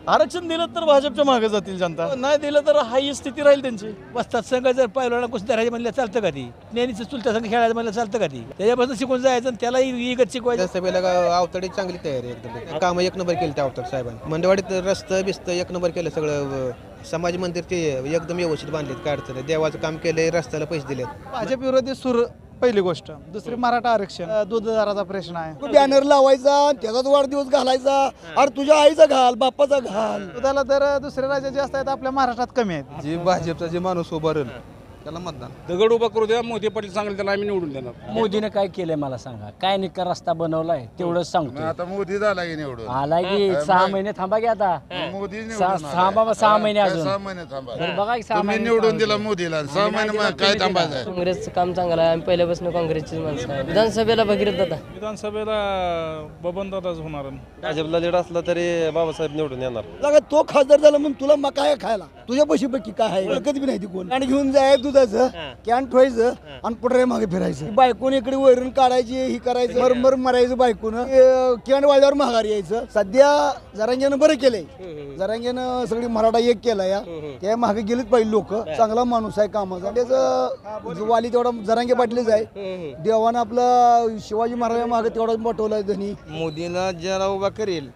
आरक्षण दिलं तर भाजपच्या मागे जातील जनता, नाही दिलं तर हाही स्थिती राहील त्यांची. वस्तात संघ जर पहिला कुस्ती धरायचं म्हणलं चालतं का ती, नेहमीच चुलत्या संघ खेळायचं म्हणलं चालतं का ती, त्याच्यापासून शिकून जायचं आणि त्याला इगत शिकवायचं. सभेला अवतडीची चांगली तयारी एकदम, कामं एक नंबर केली त्या अवतड साहेबांनी. मंडवाडीत रस्तं बिस्त एक नंबर केलं सगळं. समाज मंदिर ते एकदम व्यवस्थित बांधलेत, काय अडचण नाही. देवाचं काम केलंय, रस्त्याला पैसे दिलेत. भाजप विरोधी सूर पहिली गोष्ट. दुसरी मराठा आरक्षण, दूध दराचा प्रश्न आहे. बॅनर लावायचा, त्याचाच वाढदिवस घालायचा. अरे तुझ्या आईचा घाल, बाप्पाचा घाल. दुधाला दर दुसऱ्या राज्यात जास्त आहेत, आपल्या महाराष्ट्रात कमी आहेत. जे भाजपचा जे माणूस उभा राहील त्याला मतदान. दगड उभा करू द्या, मोदी पाटील सांगेल त्याला आम्ही निवडून देणार. मोदीने काय केलंय मला सांगा, काय निका रस्ता बनवलाय तेवढंच सांगतो. आता मोदी झाला की निवडून, आलाय की 6 महिने थांबा की आता. मोदी थांबा 6 महिने अजून. 6 महिने थांबा. बरं बघा की 6 तुम्ही महिने निवडून दिला मोदीला, 6 महिने काय थांबायचं. काँग्रेसचं काम चांगलं आहे. आम्ही पहिल्यापासून काँग्रेसचीच माणसं आहे. विधानसभेला भगीरथ दादा. विधानसभेला बबनदादाच होणार. भाजपला लीड असला तरी बाबासाहेब निवडून येणार. लगा तो खासदार झाला म्हणून तुला मग काय खायला, तुझ्या पैसे पैकी काय आहे कधी बी नाही ती कोण. कॅन घेऊन जाय दुधाचं, कॅन ठेवायचं आणि पुढे मागे फिरायचं. बायकोन इकडे वैरून काढायची, ही करायचं, मरमर मरायचं बायकोन. कॅन वाळल्यावर महागारी यायचं. सध्या जरांग्यानं बरं केलंय, जरांग्यानं सगळी मराठा एक केला या, त्या मागे गेलेच पाहिजे लोक. चांगला माणूस आहे कामाचा, त्याचं वाली तेवढा जरांगे पाटलीच आहे. देवानं आपला शिवाजी महाराजा मागे तेवढाच मोठवलाय धनी. मोदीला ज्याला उभा करेल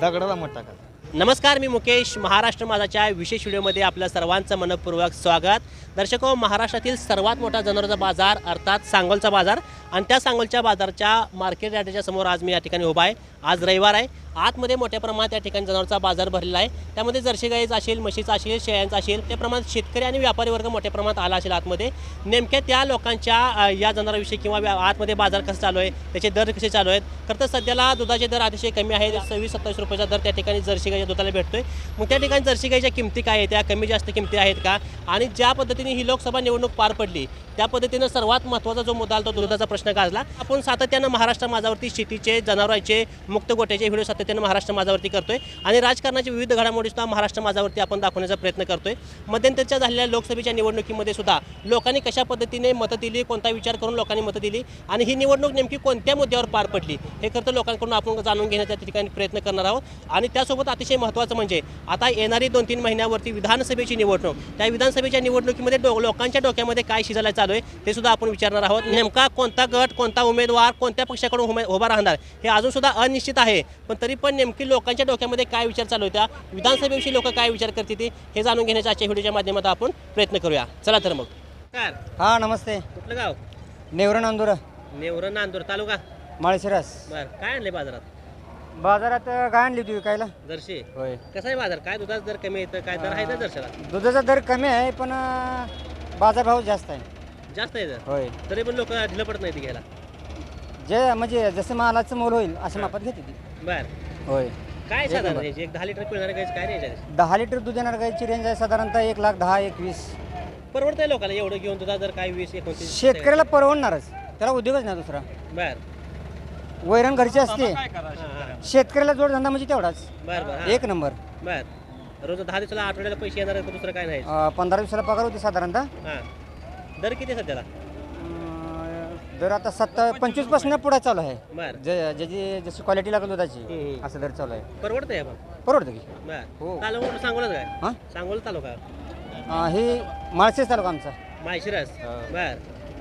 दगडाला मत टाका. नमस्कार, मी मुकेश. महाराष्ट्र माझाच्या विशेष व्हिडिओमध्ये आपलं सर्वांचं मनपूर्वक स्वागत. दर्शको, महाराष्ट्रातील सर्वात मोठा जनावरांचा बाजार अर्थात सांगोलचा बाजार, आणि त्या सांगोलच्या बाजारच्या मार्केट यार्डाच्या समोर आज मी या ठिकाणी उभा आहे. आज रविवार आहे. आतमध्ये मोठ्या प्रमाणात या ठिकाणी जनावरांचा बाजार भरलेला आहे. त्यामध्ये जर्सी गाईचा असेल, म्हशीचा असेल, शेळ्यांचा असेल, त्या प्रमाणात शेतकरी आणि व्यापारी वर्ग मोठ्या प्रमाणात आला असेल आतमध्ये. नेमक्या त्या लोकांच्या या जनावरांविषयी किंवा आतमध्ये बाजार कसं चालू आहे, त्याचे दर कसे चालू आहेत. खरं तर सध्याला दुधाचे दर अतिशय कमी आहेत. 26-27 रुपयाचा दर त्या ठिकाणी जर्सी गाईच्या दुधाला भेटतोय. मग त्या ठिकाणी जर्सी गाईच्या किमती काय आहेत, त्या कमी जास्त किमती आहेत का, आणि ज्या पद्धतीने ही लोकसभा निवडणूक पार पडली त्या पद्धतीनं सर्वात महत्त्वाचा जो मुद्दा आला तो दुधाचा प्रश्न गाजला. आपण सातत्यानं महाराष्ट्र माझावरती शेतीचे, जनावरांचे, मुक्त गोट्याचे व्हिडिओ सातत्यानं महाराष्ट्र माझावरती करतोय, आणि राजकारणाची विविध घडामोडी सुद्धा महाराष्ट्र माझावरती आपण दाखवण्याचा प्रयत्न करतोय. मध्यंतरच्या झालेल्या लोकसभेच्या निवडणुकीमध्ये सुद्धा लोकांनी कशा पद्धतीने मतं दिली, कोणता विचार करून लोकांनी मतं दिली, आणि ही निवडणूक नेमकी कोणत्या मुद्द्यावर पार पडली हे खरं तर लोकांकडून आपण जाणून घेण्याच्या ठिकाणी प्रयत्न करणार आहोत. आणि त्यासोबत अतिशय महत्त्वाचं म्हणजे आता येणारी 2-3 महिन्यावरती विधानसभेची निवडणूक, त्या विधानसभेच्या निवडणुकीमध्ये लोकांच्या डोक्यामध्ये काय शिजायला चालू आहे ते सुद्धा आपण विचारणार आहोत. नेमका कोणता गट, कोणता उमेदवार, कोणत्या पक्षाकडून उभा राहणार हे अजून सुद्धा अनिश्चित आहे. पण तरी पण नेमकी लोकांच्या डोक्यामध्ये काय विचार चालू होत्या, विधानसभेविषयी लोक काय विचार करतील हे जाणून घेण्याच्या आजच्या व्हिडिओच्या माध्यमातून आपण प्रयत्न करूया. चला तर मग. हा नमस्ते. कुठलं गाव? नेवरा नांदुरा, नेवरा नांदूर तालुका माळशिरस. बरं, काय आणले बाजारात? बाजारात गाय आणली होती विकायला. जर्शी होय. कसा आहे बाजार? काय दुधाचा दर कमी येतं, काय दर आहे ना जर्शीला? दुधाचा दर कमी आहे पण बाजारभाव जास्त आहे. जास्त आहे दर, होय. तरी पण लोक ढिलं पडत नाही ती घ्यायला. जे म्हणजे जसं मालाचं मोल होईल अशा मापात घेते ती. बरं, होय. काय साधारण याची एक 10 लिटर पिळणारे गायचं काय रेंज आहे? 10 लिटर दूध देणार गायची रेंज आहे साधारणतः 1,10,000-1,20,000. परवडतंय लोकांना एवढं घेऊन दुधा दर काय 20-29? शेतकऱ्याला परवडणारच, त्याला उद्योगच नाही दुसरा. बर, वैरण घरची असते, हां, शेतकऱ्याला जोडधंदा म्हणजे तेवढाच बरं बरं, एक नंबर. बर. रोज 10 दिवसाला, आठवड्याला पैसे येणार आहेत, दुसरं काय नाही? 15 दिवसाला पगार होती साधारणतः. हां, दर किती आहे सध्याला? दर आता 25 पासून पुढे चालू आहे. बर, ज्याची जशी क्वालिटी लागत दुधाची असं दर चालू आहे. परवडतंय आपण? परवडतं की. बर. हो. तालुका सांगोलच काय? हां, सांगोल तालुका, हे माळशेज तालुका आमचा. माळशिरस. बर.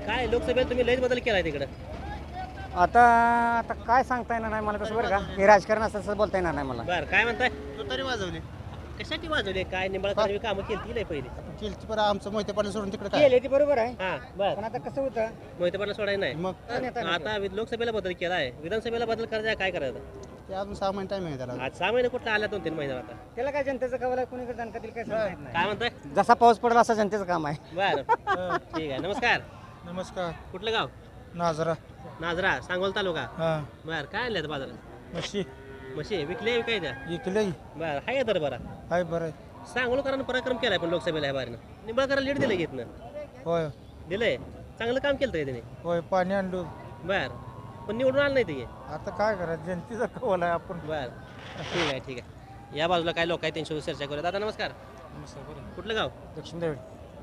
काय लोकसभेत तुम्ही लयच बदल केलाय तिकडं? आता आता काय सांगता येणार नाही मला तसं, बरं का. हे राजकारण असं तसं बोलता येणार नाही मला. बर, काय म्हणताय? तरी वाजवली कशासाठी वाजवले? काय निंबाळकर कामं केली नाही पहिली? केलती पर आमचं मोहिते पाटील सोडून तिकडे काय केले ती बरोबर आहे, हां, बर. पण आता कसं होतं मोहिते पाटील सोडायला नाही. मग आता लोकसभेला बदल केला आहे, विधानसभेला बदल करायचा काय करायचं? ते अजून 6 महिने टाइम आहे त्याला. आज 6 महिने कुठला आल्या 2-3 महिन्यात आता? त्याला काय जनतेचं कवल आहे, कोणीकडे जाणकार दिली काय सांगता येत नाही. काय म्हणताय? जसा पाऊस पडला असं जनतेचं काम आहे. बर, ठीक आहे. नमस्कार. नमस्कार. कुठलं गाव? नाजरा. नाजरा, सांगोल तालुका. हा, बर, काय आणलं बाजारात? म्हशी म्हशी विकले विकायच्या? इकलंय. बर, हाय तर बरा. हाय बरं. सांगोलकरांना पराक्रम केलाय पण लोकसभेला ह्या बारीनं. निंबाळकरांना लीड दिलं घेतलं. होय दिलंय, चांगलं काम केलं त्याने. होय, पाणी आणलो. बर, पण निवडून आलं नाही ते. आता काय करायचं, जनतेचा कौल आहे आपण. बर, ठीक आहे ठीक आहे. या बाजूला काय लोक आहेत त्यांच्यावर चर्चा करूया. दादा नमस्कार. कुठलं गाव? लक्ष्मीदेवी.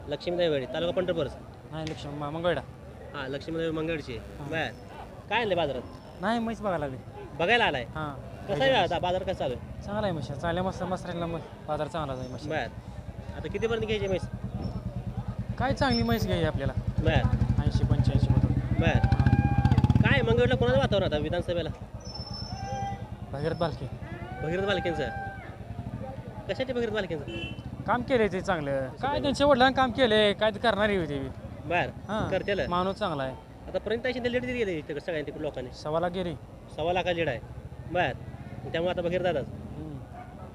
लक्ष्मीदेवी, तालुका पंढरपूर. नाही, लक्ष्मी मंगळडा. हां, लक्ष्मीदेवी मंगळची. बर, काय आणले बाजारात? नाही, म्हैस बघायला लागली. बघायला आलाय? हां. कसा आहे आता बाजार कसा चालू आहे? चांगला आहे म्हशी चांगल्या मस्त मसऱ्याला बाजार चांगला आहे म्हशी. बर आता कितीपर्यंत घ्यायची म्हैस? काय चांगली म्हैस घ्यायची आपल्याला बर 80-85 मधून. बर काय मंगळवेढला कोणाचं वातावरण आता विधानसभेला? भगीरथ बालके भगीरथ बालकेंचं. कशाचे भगीरथ बालकेंचं? काम केलंय ते चांगलं. काय त्यांच्या वडिलांनी काम केलंय काय ते करणारी होती. बर हां करतेल. माणूस चांगला आहे. आता पर्यंत लेट दिली गेली तिकडे सगळ्यांनी तिकडे लोकांनी 1.25 लाख गेली. 1.25 लाख लीड आहे. बर त्यामुळे आता भगीरथ दादाच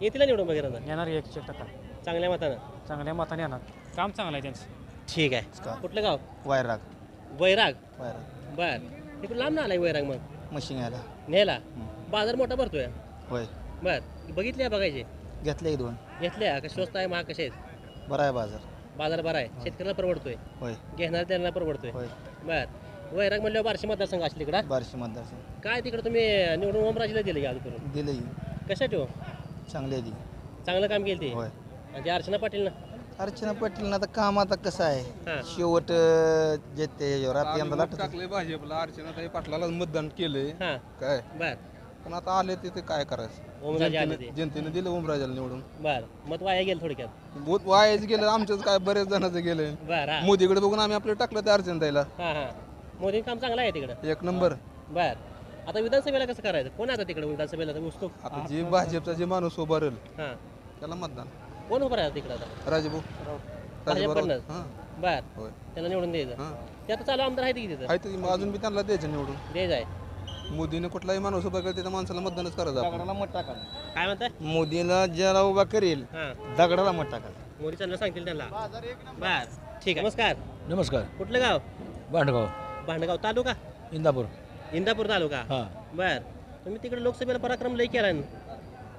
येतील निवडून भगीरथ दादा येणार 1% चांगल्या मतानं. चांगल्या मताने येणार. काम चांगलं आहे त्यांचं. ठीक आहे. कुठलं गाव? वायराग वैराग. वायराग बर तिकडून लांब ना आलाय वैराग मग मशीन यायला न्यायला. बाजार मोठा भरतोय. होय बर बघितल्या बघायचे घेतले 2 घेतल्या का स्वस्त आहे महाग कसे आहेत? बरा आहे बाजार बाजार बरा आहे शेतकऱ्याला परवडतोय होय घेणार त्यांना परवडतोय. होय बर वैराग म्हणल्यावर बार्शी मतदारसंघ असले इकडं बार्शी मतदारसंघ काय तिकडे तुम्ही निवडून ओमराजेला दिले घ्या करून दिलंय कशाची हो? चांगली आहे ती चांगलं काम केलं ते होय आणि ते अर्चना पाटील ना अर्चना पाटील आता काम आता कसं आहे हां शेवट जे ते आता यंदा लाटत टाकले भाजपला अर्चनाताई पाटलाला मतदान केलंय हां काय बर पण आता आले तिथे काय करायचं ओमराजे आले ते जनतेने दिलं ओमराजाला निवडून बर मत वाया गेलं थोडक्यात. बहुत वायाच गेलं आमच्याच काय बरेच जणांचं गेलंय बर हां मोदीकडे बघून आम्ही आपलं टाकलं त्या अर्चनाताईला हां हां मोदी काम चांगलं आहे तिकडं. 1 नंबर. बर आता विधानसभेला कसं करायचं? कोण आता तिकडे विधानसभेला तर उत्सुक? आता जे भाजपचा जे माणूस उभा राहील हां त्याला मतदान. कोण उभं राहतं तिकडं आता? राजभाऊ भाजपकडनंच. हां बर होय त्यांना निवडून द्यायचं. हां ते आता चालू आमदार आहे की तिथं आहे ते अजून बी त्यांना द्यायचं निवडून. द्यायचं आहे. मोदीने कुठलाही माणूस उभा केला त्या माणसाला मतदानच करायचं आपण. काय म्हणताय? मोदीला ज्याला उभा करेल हां दगडाला मत टाका. मोदी चांगलं सांगतील त्यांना. बर ठीक आहे. नमस्कार. नमस्कार. कुठलं गाव? भांडगाव भांडगाव तालुका इंदापूर. इंदापूर तालुका. हां बर तुम्ही तिकडे लोकसभेला पराक्रम लई केला ना.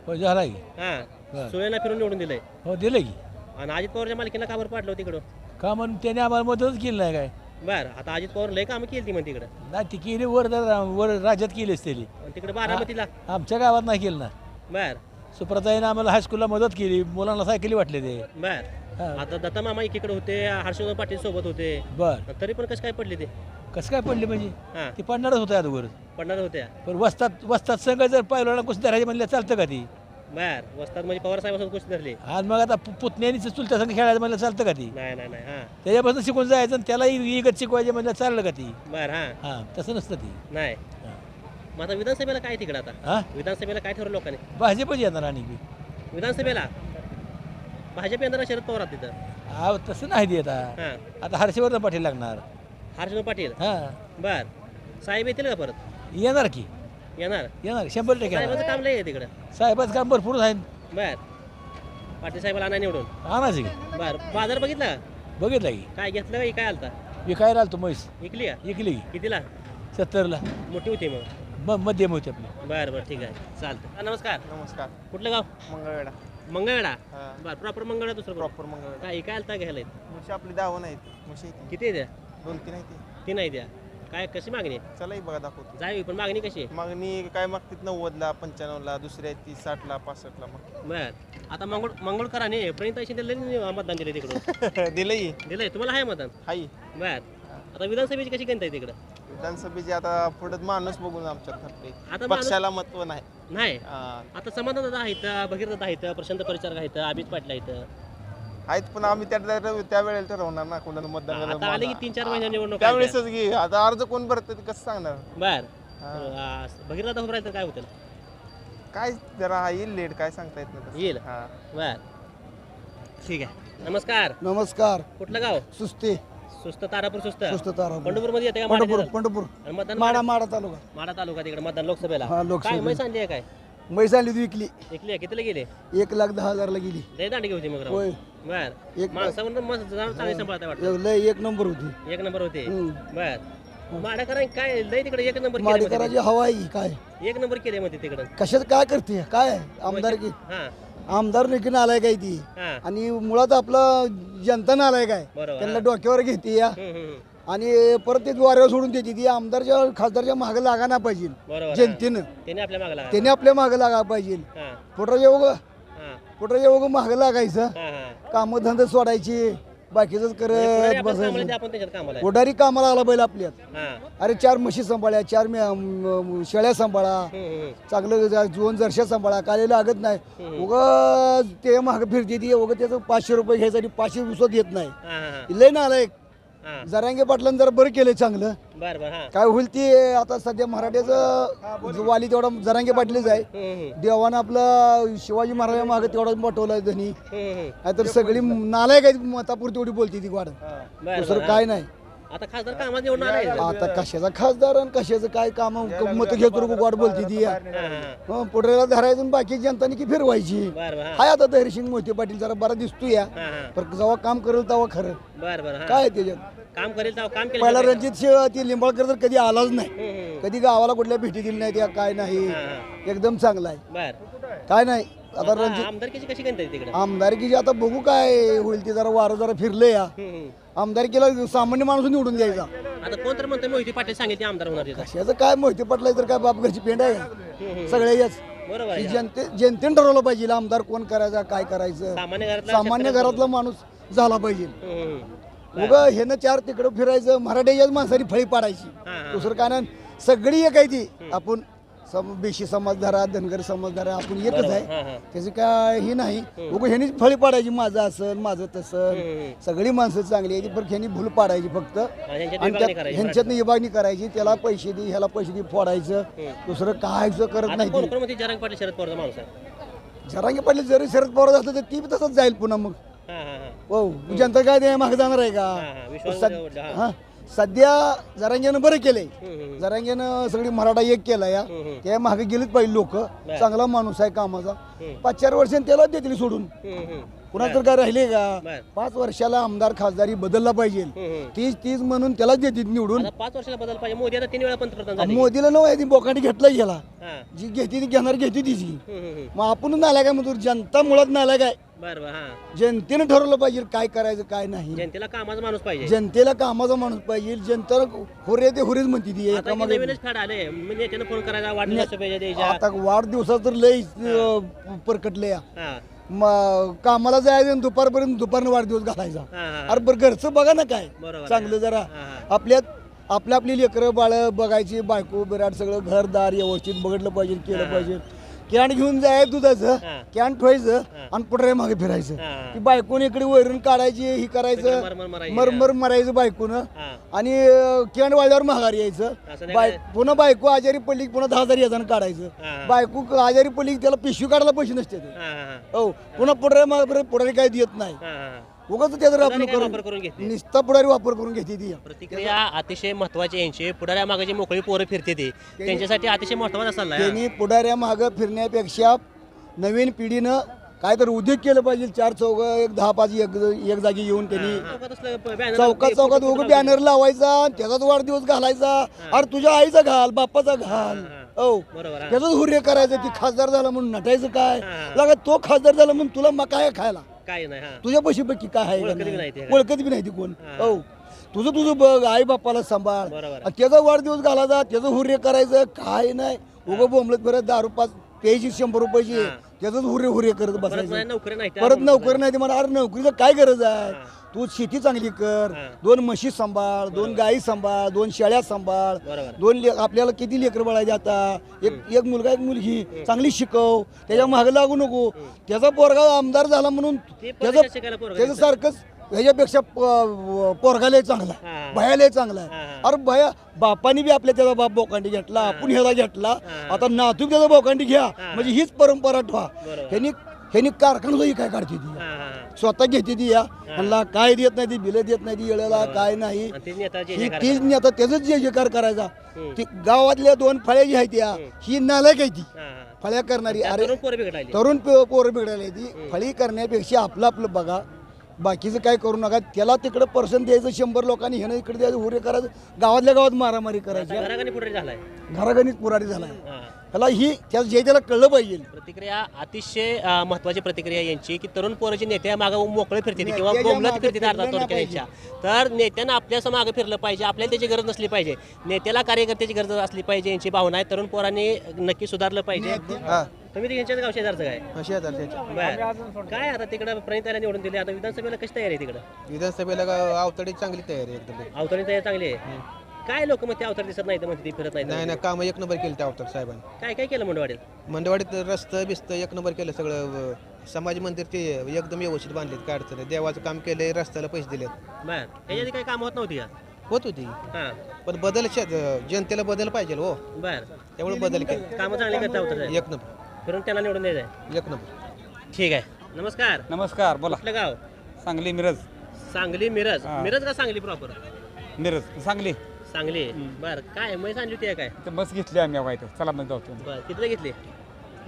हो झाला की. हां बरं. सुळेला फिरून निवडून दिलंय हो दिलं की. आणि अजित पवारच्या मालकीला का बरं पाडलं तिकडं? का म्हणून त्याने आम्हाला मदतच केली नाही काय. बर आता अजित पवार लय कामं केली ती मग तिकडं नाही ती केली वर राज्यात केलीच त्याली. आणि तिकडे बारामतीला. आमच्या गावात नाही केलं ना. बर सुप्रताईनं आम्हाला हायस्कूलला मदत केली मुलांना सायकली वाटले ते. बर हां. आता दत्ता मामा एकीकडे होते हर्षवर्धन पाटील सोबत होते बर तरी पण कसं काय पडले ते? कसं काय पडली म्हणजे हां ती पडणारच होतं अगोदर. पडणार होत्या. पण वस्तात संघ जर पहिला कुस्ती धरायची म्हणलं चालतं का ती. बर वस्तात म्हणजे पवार साहेबांसोबत कुस्ती धरली. आणि मग आता पुतण्यानी चुलत्या संघ खेळायचं म्हणलं चालतं का ती. नाही नाही नाही हां त्याच्यापासून शिकून जायचं आणि त्याला इगत शिकवायचे म्हणलं चाललं का ती. बर हां हां तसं नसतं ती. नाही हां. मग आता विधानसभेला काय तिकडे आता? हां विधानसभेला काय ठरवलं लोकांनी? भाजपच येणार आणि की. विधानसभेला भाजप यंत्रणा शरद पवार आहेत तिथं. हा तसं नाही देत हां आता हर्षवर्धन पाटील लागणार. हर्षवर्धन पाटील. हां बर साहेब येतील का परत? येणार की. येणार. 100% येणार. साहेबांचं काम लय आहे तिकडं. साहेबाचं काम भरपूर आहे. बर पाटील साहेबाला आणा निवडून. आणायचं की. बर बाजार बघितला का? बघितलं की. काय घेतलं का? काय आलता? विकायला आलो म्हैस विकली का? विकली की. कितीला? 70ला. मोठी होती मग. मध्यम होती आपली. बर बर ठीक आहे चालतं. नमस्कार. नमस्कार. कुठलं गाव? मंगळवेढा. मंगळवेढा. हां. बर प्रॉपर मंगळवेढा दुसरं कुठं? प्रॉपर मंगळवेढा. काय काय आलता घ्यायला? म्हशी आपली दावण आहेत म्हशी किती आहे त्या? 2-3 आहेत. ती नाही द्या. काय कशी मागणी आहे? चला बघा दाखवतो. जावी पण मागणी कशी आहे? मागणी काय मागतात 90ला 95ला दुसरी आहे ती 60ला 65ला मग बर आता मंगळकरांनी प्रणिता शिंदे मतदान दिले तिकडं. दिलंय दिलंय तुम्हाला आहे मतदान? हाई. बर आता विधानसभेची कशी गणता आहे तिकडं? विधानसभेची आता पुढे माणूस बघून आमच्यात ठरते. आता माणूस- पक्षाला महत्व नाही. नाही हां. आता समाधान दादा आहेत भगीरथ आहेत प्रशांत परिचारक आहेत अमित पाटील आहेत. आहेत पण आम्ही त्या वेळेला ठरवणार ना कोणाला मतदान आता आले की करायला. 3-4 महिन्या निवडणूक त्यावेळेसच घे आता अर्ज कोण भरत ते कसं सांगणार. बर हां. भगीरथ उभं राहिलं तर काय होतं? काय जरा येईल लेट काय सांगता येत नाही. येईल. हां. बर ठीक आहे. नमस्कार. नमस्कार. कुठलं गाव? सुस्ते सुस्त तारापूर सुस्त तारा पंढरपूर मध्ये येते का? पंढरपूर माडा पंढरपूर आणि मतदान माडा माडा तालुका. माडा तालुका तिकडे मतदान लोकसभेला. हा, लोकसभेला. काय म्हैस आणली आहे काय? म्हैस आणली होती विकली. ऐकली आहे कितीला गेले? 1,10,000ला गेली. लय दांडी होती मग राव. होय. बर एक- माणसावर मस्त चांगली सांभाळता वाटतं. लय 1 नंबर होती. 1 नंबर होते. हम्म. बर माडाकरांनी काय लय तिकडे 1 नंबर केले माडेकराची हवा आहे की काय 1 नंबर केले म्हणते तिकडं. कशात काय करते काय आमदार की हां आमदार निघून आलाय काय ती हां आणि मुळात आपला जनता आलाय काय बरोबर. त्यांना डोक्यावर घेते या हम्म. आणि परत ते द्वारावर सोडून देते ती आमदारच्या खासदारच्या मागे लागा ना पाहिजे बरोबर. जनतेनं त्याने आपल्या मागला. त्याने आपल्या मागे लागा पाहिजे हां पोटाच्या योग हां पोटाच्या योग मागे लागायचं हां हां कामधंदे सोडायची बाकीच करत आपण बसायचं त्याच्यात कामाला आहे. पुढारी कामाला आला बैल आपल्यात हा. अरे 4 म्हशी सांभाळ्या 4 शेळ्या सांभाळा चांगलं 2 जर्श्या सांभाळा काय लागत नाही उगा ते महाग फिरते ती उगा त्याचं 500 रुपये घ्यायसाठी 500 दिवसात येत नाही हा, हा, लय ना आलाय हा. जरांगे पाटलांनी जरा बरं केलं चांगलं बरं बरं हा. काय होईल ती आता सध्या मराठ्याचं वाली तेवढा जरांगे पाटलीच आहे देवानं आपलं शिवाजी महाराज मागे तेवढा पाठवलाय धनी तर सगळी नालायक आहेत मतापुरती तेवढी बोलती ती वाढ बरं, दुसरं बरं, काय नाही आता खासदार कामात निवडून आलाय. आता कशाचा खासदार आणि कशाचं काय काम मत घेतो वाट बोलती ती पुढऱ्याला धरायचं आणि बाकी जनतानी की फिरवायची बरं बरं हा. हाय आता धैर्यसिंग मोहिते पाटील जरा बरा दिसतो या हा, हा. पण जेव्हा काम करेल तेव्हा खरं बरं बरं हा. काय आहे त्याच्यात काम करेल तेव्हा काम केलं पहिला पाहिजे. रणजित सिंह ती लिंबाळकर तर कधी आलाच नाही हम्म. कधी गावाला कुठल्या भेटी दिली नाही त्या काय नाही हा, एकदम चांगला आहे बरं काय नाही आता रणजित आमदारकीची कशी गणतात तिकडे आमदारकीची आता बघू काय होईल ते जरा वारं जरा फिरले या आमदारकीला सामान्य माणूस निवडून द्यायचा आता कोण तर म्हणतं मोहिते पाटील सांगितले आमदार होणार तिथं. कशाचं काय मोहिते पटलाय तर काय बाप घरची पेंड आहे का? सगळे याच बरोबर आहे. जनतेने ठरवलं पाहिजे आमदार कोण करायचा काय करायचं सामान्य घरातला सामान्य घरातला माणूस झाला पाहिजे हम्म. उगा ह्यानं 4 तिकडं फिरायचं मराठ्याच्याच माणसाने फळी पाडायची दुसरं काय नाही सगळी एक आहे ती आपण बेशी समाज धरा धनगर समाज धरा आपण एकच आहे त्याची काय ही नाही उगा ह्यानी फळी पाडायची माझं असं माझं तसं सगळी माणसं चांगली आहे पण ह्यानी भूल पाडायची फक्त आणि ह्यांच्यातनं विभागणी करायची त्याला पैसे दे ह्याला पैसे दे फोडायचं दुसरं कायचं करत नाही कोण ती. कोण म्हणते जरांगे पाटील शरद पवारचा माणूस आहे. जरांगे पाटील जरी शरद पवार असलं तर ती बी तसंच जाईल पुन्हा मग हा, हा, हा. हो जनता काय ते मागे जाणार आहे हा, विश्वास का ठेवला, हा. हा सध्या जरांग्यानं बरं केलंय जरांग्यानं सगळी मराठा एक केला या त्या मागे गेलीच पाहिजे लोक चांगला माणूस आहे कामाचा 5-4 वर्षांनी त्याला देतील सोडून पुन्हा तर काय राहिले का 5 वर्षाला आमदार खासदारी बदलला पाहिजे 30 म्हणून त्यालाच देतील निवडून आता 5 वर्षाला बदल पाहिजे. मोदी आता 3 वेळा पंतप्रधान झाले. मोदीला नव्हे ती बोकांडी घेतला गेला हा. जी घेते ती घेणार घेते तिची मग आपण नालाय काय म्हणतो जनता मुळात नालाय काय बरं बरं हा. जनतेनं ठरवलं पाहिजे काय करायचं काय नाही जनतेला कामाचा माणूस पाहिजे. जनतेला कामाचा माणूस पाहिजे जनता हुरे ते हुरेच म्हणते ती आता एकामागे नवीनच फॅड आले म्हणजे त्यानं फोन करायचा वाढदिवस शुभेच्छा द्यायच्या. आता वाढदिवसात तर लय परकटले या हा. कामाला जायचं आणि दुपारनं वाढदिवस घालायचा अरे बरं घरचं बघा ना काय बरोबर चांगलं जरा आपली लेकरं बाळ बघायची बायको बिराट सगळं घरदार व्यवस्थित बघितलं पाहिजे केलं पाहिजे कॅन घेऊन जाय दुधाचं कॅन ठेवायचं आणि पुढे मागे फिरायचं ती बायकोने इकडे वैरून काढायची ही करायचं मरमर मरायचं बायकोनं आणि कॅन वाळल्यावर माघारी यायचं पुन्हा बायको आजारी पडली पुन्हा 10,000 याचं काढायचं बायको आजारी पडली त्याला पिशवी काढायला पैसे नसते हो पुन्हा पुढे काही देत नाही उगाच त्याचा वापर करून घेते. निस्ता पुढारी वापर करून घेते ती प्रतिक्रिया अतिशय महत्वाची यांची. पुढाऱ्या मागे जी मोकळी पोरं फिरते ती त्यांच्यासाठी अतिशय महत्वाचा सल्ला आहे. त्यांनी पुढाऱ्या मागं फिरण्यापेक्षा नवीन पिढीनं काय तर उद्योग केलं पाहिजे 4 चौघ 10-5 एक जागी येऊन त्यांनी चौकात उभं बॅनर लावायचा त्याचाच वाढदिवस घालायचा अरे तुझ्या आईचा घाल बाप्पाचा घाल हो त्याचाच हुर्य करायचं ती खासदार झाला म्हणून नटायचं काय लागा तो खासदार झाला म्हणून तुला मका खायला काय नाही हा. तुझ्या पैसे बघ की काय आहे ओळखत बी नाही ते. ओळखत बी नाही ती कोण हो तुझं बघ आई बाप्पाला सांभाळ त्याचा वाढदिवस घालायचा त्याचं हुर्य करायचं काय नाही उभं बोंबलत फिरत 10 रुपये प्यायची 100 रुपयाची त्याचंच हुर्य करत बसायचं नोकरी नाही परत नोकरी नाही ते मला अरे नोकरीचं काय गरज आहे तू शेती चांगली कर 2 म्हशी सांभाळ 2 गायी सांभाळ 2 शेळ्या सांभाळ 2 आपल्याला किती लेकर बाळायचे आता एक मुलगा एक मुलगी चांगली शिकव त्याच्या मागे लागू नको त्याचा पोरगा आमदार झाला म्हणून त्याचं सारखंच ह्याच्यापेक्षा पोरगाला चांगला भयाला चांगला आहे अरे भया बापानी बी आपल्या त्याचा बाप बोकांडी घेतला आपण ह्याला घेतला आता नातू त्याचा बोकांडी घ्या म्हणजे हीच परंपरा ठेवा ह्यांनी कारखाना काय काढते ती स्वतः घेते ती या ह्यांना काय देत नाही ती बिलं देत नाही ती येळेला काय नाही तीच नेता त्याच जे कार करायचा ती गावातल्या 2 फळ्या जी आहेत त्या ही नालायक आहे ती फळ्या करणारी अरे तरुण पोरं बिघडायला ती फळी करण्यापेक्षा आपलं बघा बाकीचं काय करू नका त्याला तिकडे पर्सन द्यायचं 100 लोकांनी ह्यानं इकडे द्यायचं हुरे करायचं गावातल्या गावात मारामारी करायची घरागणित पुरारी झालाय त्याला ही त्याला कळलं पाहिजे. प्रतिक्रिया अतिशय महत्वाची प्रतिक्रिया यांची की तरुण पोराची नेत्या मागे मोकळे फिरते किंवा बोंबलत फिरते अर्धा थोडक्याच्या तर नेत्यानं आपल्या मागे फिरलं पाहिजे आपल्याला त्याची गरज नसली पाहिजे नेत्याला कार्यकर्त्याची गरज असली पाहिजे यांची भावना आहे. तरुण पोरांनी नक्की सुधारलं पाहिजे. तुम्ही यांच्याच गाव शेजारचं काय अशी हजार त्याच्या बर काय आता तिकडं प्रणिताला निवडून दिले आता विधानसभेला कशी तयारी आहे तिकडं विधानसभेला अवतडी चांगली तयारी आहे एकदम अवतरणी तयारी चांगली आहे काय लोक मग ते अवतार दिसत नाही तर म्हणते ती फिरत नाही नाही नाही कामं एक नंबर केली त्या अवतार साहेबांनी. काय काय केलं मंडवाडीत मंडवाडीत रस्तं बिस्त एक नंबर केलं सगळं समाज मंदिर ते एकदम व्यवस्थित बांधलेत काय अडचण नाही. देवाचं काम केलंय रस्त्याला पैसे दिलेत बर याच्या आधी काही काम होत नव्हती का होत होती हां पण बदल जनतेला बदल पाहिजे हो बर त्यामुळे बदल केले कामं चांगली करता अवतार एक नंबर फिरून त्यांना निवडून द्यायचं एक नंबर. ठीक आहे नमस्कार नमस्कार बोला कुठलं गाव सांगली मिरज सांगली मिरज मिरज का सांगली प्रॉपर मिरज सांगली सांगली बर काय म्हैस आणली होती काय तर बस घेतली आम्ही वाईट चला मग जाऊ बर कितीला घेतली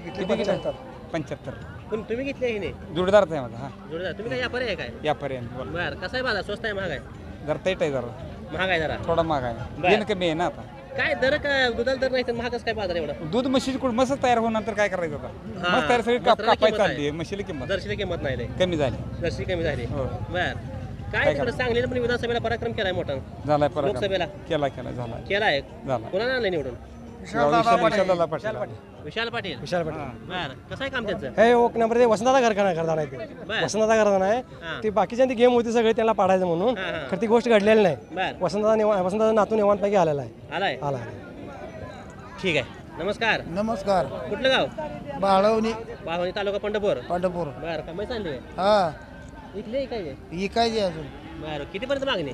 किती घेतलं 75 पण तुम्ही घेतली आहे की नाही जोडदारच आहे माझा हा जोडदार तुम्ही काय व्यापारी आहे काय या पर्यंत बोला बर कसा आहे बाजार स्वस्त आहे महाग आहे जरा टाईट आहे जरा महाग आहे जरा थोडा महाग आहे बरं. येणं कमी आहे ना आता काय दर का दुधाला दर नाही तर महागच काय बाजार एवढा दूध म्हशीची कुठं मस्त तयार होणार तर काय करायचं आता हा, मस्त तयार सगळी मसराला कापाय किंमत चालली आहे. आहे म्हशीला किंमत दर्शीला किंमत नाही लय. कमी झाली दर्शी कमी झाली हो. बर काय तिकडे करायचं? सांगलीला पण विधानसभेला पराक्रम केलाय मोठा झालाय परत लोकसभेला केला झाला केलाय झाला कोणाला आणलं निवडून विशालदादा पाटील विशाल पाटील बर कसं आहे काम त्यांचं हे ओक नंबर ते वसंतदादा घरखाना करता नाही ते बर वसंतदादा घरखाना आहे हां. ते बाकीच्या गेम होती सगळे त्याला पाडायचं म्हणून हां, हां. खरं ती गोष्ट घडलेली नाही बर वसंतदादा नातून निवांतपैकी आलेला आहे आलाय आला ठीक आहे नमस्कार नमस्कार कुठलं गाव बाळवणी बाळवणी तालुका पंढरपूर पंढरपूर बर का माहिती आणली हा इथले काय आहे? ही काय जे अजून बर कितीपर्यंत मागणी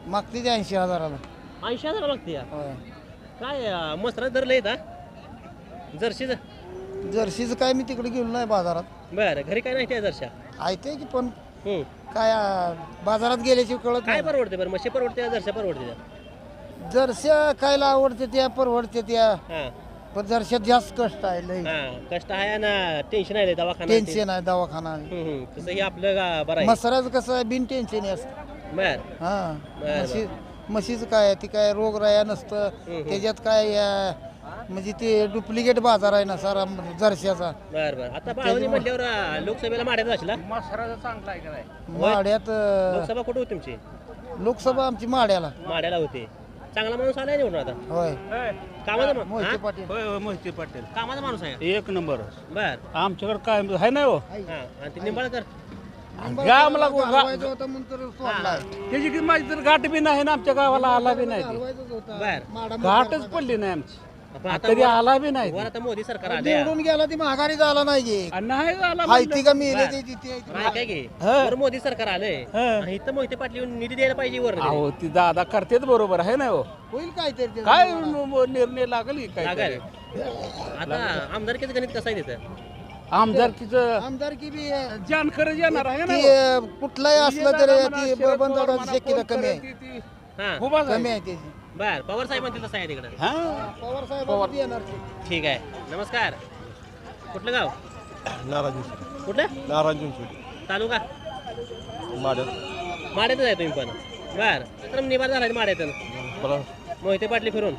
मागते ते 80,000. 80,000 मागते या. काय मसरा दर लय का जर्शीच जर्सीचं काय मी तिकडे गेलो नाही बाजारात बर घरी काय नाही त्या जर्शा ऐकते की पण हम्म. काय बाजारात गेल्याची कळत काय नाही. परवडते बरं म्हशी परवडते का जर्शा परवडते त्या? जर्स्या खायला आवडते त्या परवडते त्या हा पण जर्शात जास्त कष्ट आहे लय हा कष्ट आहे ना टेन्शन आहे लय, दवाखाना टेन्शन आहे दवाखाना आहे. तसं हे आपलं बरं आहे मसराचं कसं आहे बिन टेन्शन असतं बर हा बरं. म्हशीचं काय आहे, ती काय रोगराया नसतं त्याच्यात काय म्हणजे ते डुप्लिकेट बाजार आहे ना सारा जर्शाचा बर बर आता बाळवणी म्हटल्यावर लोकसभेला माड्यात जाशील हा? माड्यात लोकसभा कुठं होती तुमची लोकसभा आमची माड्याला माड्याला होती चांगला माणूस आलाय निवडून आता होय कामाचा मोहिते पाटील होय मोहिते पाटील कामाचा माणूस आहे एक नंबर बर आमच्याकडे काय आहे नाही हो हा आणि ते निंबाळकर आम्हाला घालवायचं होतं म्हणून तर सोडलाय. त्याची की माझी तर गाठ बी नाही ना आमच्या गावाला आला बी नाही घालवायचंच होतं. बर माडा गाठच पडली नाही आमची पण आता कधी आला बी नाही वर आता मोदी सरकार आले निवडून गेला ती माघारी झाला नाही आणि नाही आला माहिती का मिळेल ते तिथे काय घे वर मोदी सरकार आलंय आणि इथं मोहिते पाटील येऊन निधी द्यायला पाहिजे वर अहो ती दादा करतेच बरोबर आहे ना हो होईल काय तरी काय निर्णय लागल की काय लागेल आता आमदारकीचं गणित कसं आहे तिथं आमदारकीचं आमदारकी बी जानकर येणार आहे ना ती कुठलाही असलं तरी ती बंद शक्यता कमी आहे हा कमी आहे त्याची बर पवार साहेब म्हणतील तसं आहे तिकडं पवार साहेब येणार ते. ठीक आहे नमस्कार कुठलं गाव कुठलं नारायण तालुका माड्यात माड्यातच आहे तुम्ही पण बर तर निवार झाला माड्यातून मोहिते पाटली फिरून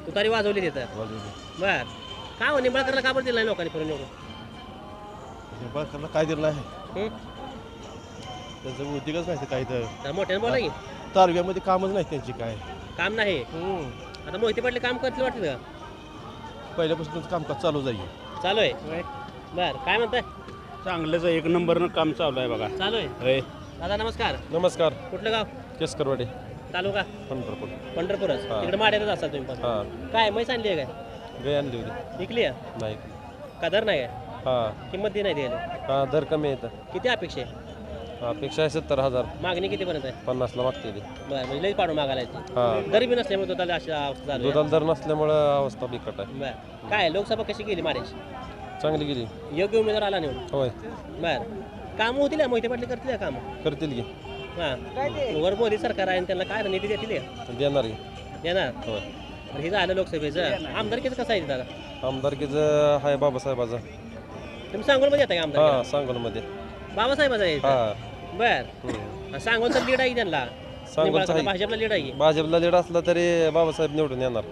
तुतारी वाजवली तिथं बर काय हो निंबाळकरला का बरं दिला नाही लोकांनी फिरून निवडून काय दिलं नाही हं? त्यांचं उद्योगच नाही काही तर तर मोठ्यानं बोला की तालुक्यामध्ये कामच नाही त्यांची काय काम नाही आता मोहिते पाटले काम करतील वाटतं का पहिल्यापासूनच कामकाज चालू जाईल चालू आहे बर काय म्हणताय चांगलंच एक नंबरनं काम चालू आहे बघा चालू आहे दादा नमस्कार नमस्कार कुठलं गाव केसकरवाडी तालुका पंढरपूर पंढरपूरच हा. तिकडे माड्यातच असाल तुम्ही पण हां काय म्हैस आणली आहे काय गाय आणली होती विकली आहे नाही का दर नाही आहे हां किंमत दी नाही द्यायला हां दर कमी येतं किती अपेक्षा आहे अपेक्षा आहे 70,000 मागणी कितीपर्यंत आहे 50ला मागते ती बरं म्हणजे लई पाडून मागायला येते हां गरीबी नसल्यामुळे दुधाला अशा अवस्था चालू आहे. दुधाला दर नसल्यामुळं अवस्था बिकट आहे बरं काय लोकसभा कशी गेली माड्याची चांगली गेली योग्य उमेदवार आला निवडून होय बरं कामं होतील मोहिते पाटले करतील काम करतील की हां वर मोदी सरकार आहे आणि त्यांना काय निधी देतील हे? देणार की देणार होय बरं, हे झालं लोकसभेचं आमदारकीचं कसं आहे दादा आमदारकीचं आहे बाबासाहेबाचं तुम्ही सांगोलमध्ये येता का आमदार हां सांगोलमध्ये बाबासाहेबाचा आहे हां बर सांगोलचं लीड आहे त्यांना सांगोलचं आहे. भाजपला लीड आहे भाजपला लीड असला तरी बाबासाहेब निवडून येणार